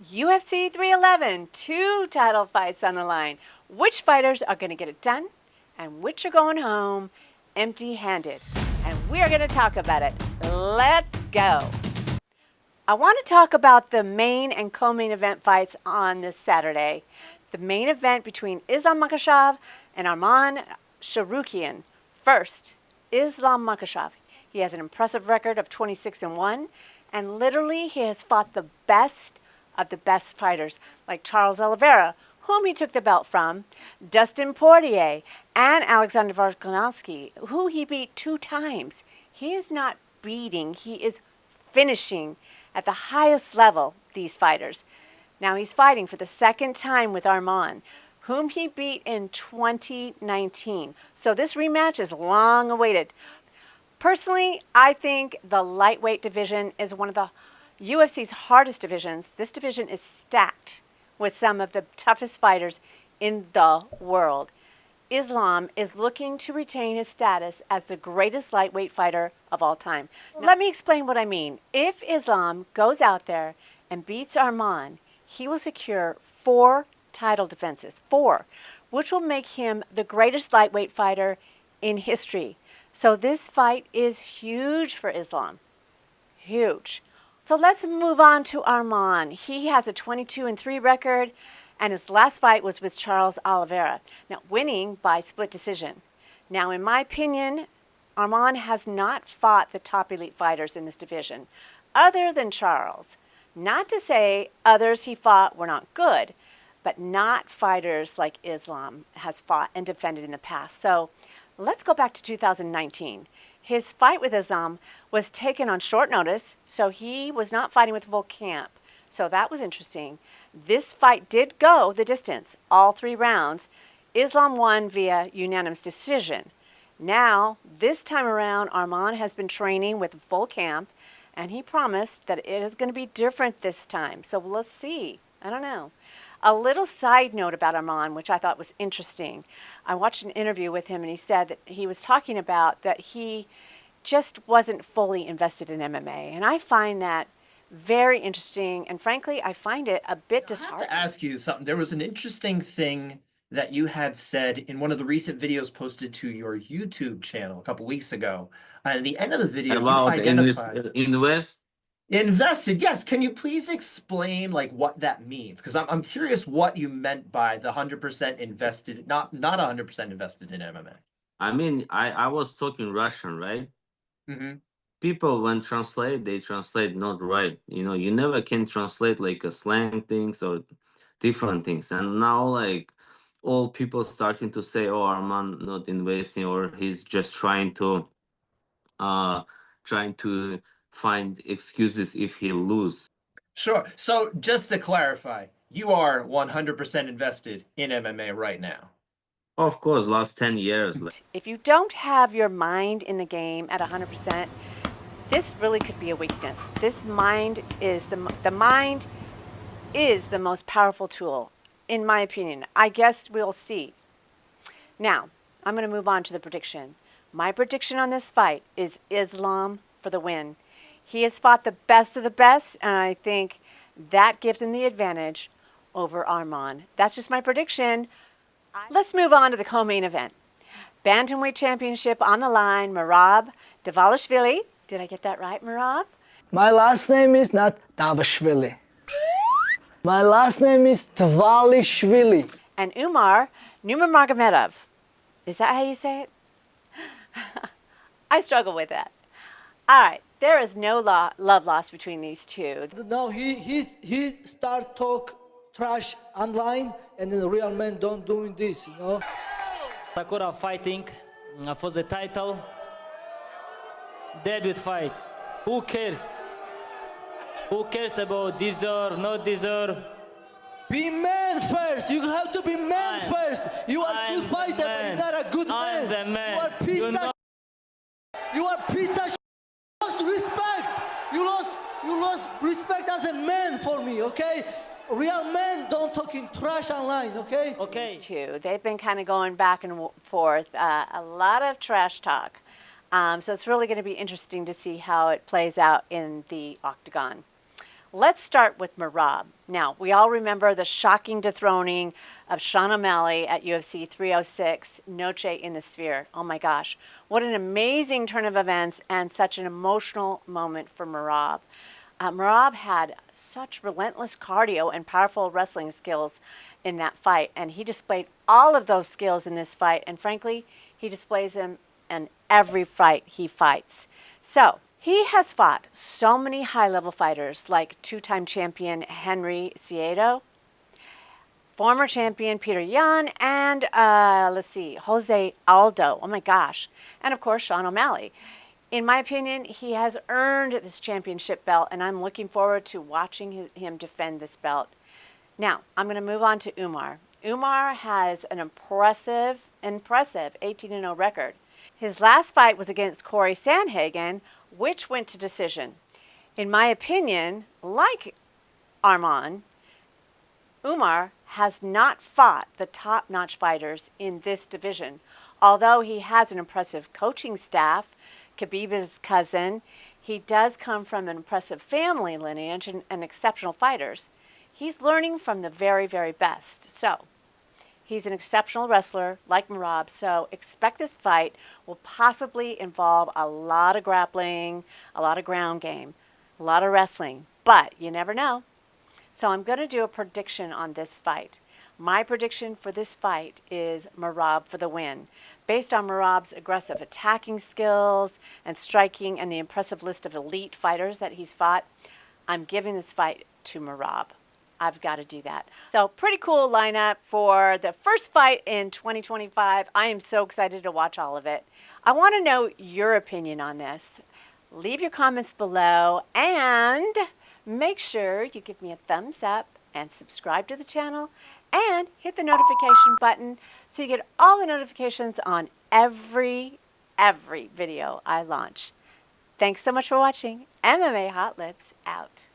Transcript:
UFC 311, 2 title fights on the line. Which fighters are going to get it done and which are going home empty-handed? And we are going to talk about it. Let's go. I want to talk about the main and co-main event fights on this Saturday. The main event between Islam Makhachev and Arman Tsarukyan. First, Islam Makhachev. He has an impressive record of 26-1, and literally he has fought the best of the best fighters, like Charles Oliveira, whom he took the belt from, Dustin Poirier, and Alexander Volkanovski, who he beat 2 times. He is not beating, he is finishing at the highest level these fighters. Now he's fighting for the second time with Arman, whom he beat in 2019. So this rematch is long awaited. Personally, I think the lightweight division is one of the UFC's hardest divisions. This division is stacked with some of the toughest fighters in the world. Islam is looking to retain his status as the greatest lightweight fighter of all time. Let me explain what I mean. If Islam goes out there and beats Arman, he will secure 4 title defenses, 4, which will make him the greatest lightweight fighter in history. So this fight is huge for Islam. Huge. So let's move on to Arman. He has a 22-3 record, and his last fight was with Charles Oliveira, now winning by split decision. Now, in my opinion, Arman has not fought the top elite fighters in this division, other than Charles. Not to say others he fought were not good, but not fighters like Islam has fought and defended in the past. So let's go back to 2019. His fight with Islam was taken on short notice, so he was not fighting with full camp. So that was interesting. This fight did go the distance, all 3 rounds. Islam won via unanimous decision. Now, this time around, Arman has been training with full camp, and he promised that it is going to be different this time. So let's see. I don't know. A little side note about Arman, which I thought was interesting. I watched an interview with him, and he said that he was talking about that he just wasn't fully invested in MMA. And I find that very interesting, and frankly, I find it a bit disheartening. I have to ask you something. There was an interesting thing that you had said in one of the recent videos posted to your YouTube channel a couple weeks ago. At the end of the video, you About identified... invest. Invested, yes. Can you please explain like what that means? Because I'm curious what you meant by the 100% invested, not 100% invested in MMA. I mean, I was talking Russian, right? Mm-hmm. People when translate, they translate not right. You know, you never can translate like a slang things or different things. And now like all people starting to say, oh, Arman not investing, or he's just trying to find excuses if he lose. Sure. So just to clarify, you are 100% invested in MMA right now. Of course, last 10 years. If you don't have your mind in the game at 100%, this really could be a weakness. This mind is the mind is the most powerful tool, in my opinion. I guess we'll see. Now, I'm going to move on to the prediction. My prediction on this fight is Islam for the win. He has fought the best of the best, and I think that gives him the advantage over Arman. That's just my prediction. Let's move on to the co-main event. Bantamweight championship on the line, Merab Dvalishvili. Did I get that right, Merab? My last name is not Dvalishvili. My last name is Dvalishvili. And Umar Nurmagomedov. Is that how you say it? I struggle with that. All right, there is no love lost between these two. Now he start talk trash online, and then the real men don't doing this, you know. Sakura fighting for the title. Debut fight. Who cares? Who cares about deserve, not deserve? Be man first. You have to be man first. You are a good fighter, but you're not a good man. The man. You are piece of. You are piece of. You lost respect. You lost respect as a man for me. Okay. Real men don't talk in trash online. Okay. Okay. These two, they've been kind of going back and forth. A lot of trash talk. So it's really going to be interesting to see how it plays out in the octagon. Let's start with Merab. Now, we all remember the shocking dethroning of Sean O'Malley at UFC 306, Noche in the Sphere. Oh my gosh, what an amazing turn of events and such an emotional moment for Merab. Merab had such relentless cardio and powerful wrestling skills in that fight, and he displayed all of those skills in this fight, and frankly, he displays them in every fight he fights. So, he has fought so many high-level fighters like two-time champion Henry Cejudo, former champion Peter Yan, and Jose Aldo. Oh my gosh. And of course, Sean O'Malley. In my opinion, he has earned this championship belt, and I'm looking forward to watching him defend this belt. Now, I'm going to move on to Umar. Umar has an impressive 18-0 record. His last fight was against Corey Sandhagen, which went to decision. In my opinion, like Arman, Umar has not fought the top-notch fighters in this division. Although he has an impressive coaching staff, Khabib's cousin, he does come from an impressive family lineage and exceptional fighters. He's learning from the very, very best. So, he's an exceptional wrestler like Merab, so expect this fight will possibly involve a lot of grappling, a lot of ground game, a lot of wrestling, but you never know. So I'm going to do a prediction on this fight. My prediction for this fight is Merab for the win. Based on Merab's aggressive attacking skills and striking and the impressive list of elite fighters that he's fought, I'm giving this fight to Merab. I've got to do that. So pretty cool lineup for the first fight in 2025. I am so excited to watch all of it. I want to know your opinion on this. Leave your comments below and make sure you give me a thumbs up and subscribe to the channel and hit the notification button so you get all the notifications on every video I launch. Thanks so much for watching. MMA Hot Lips out.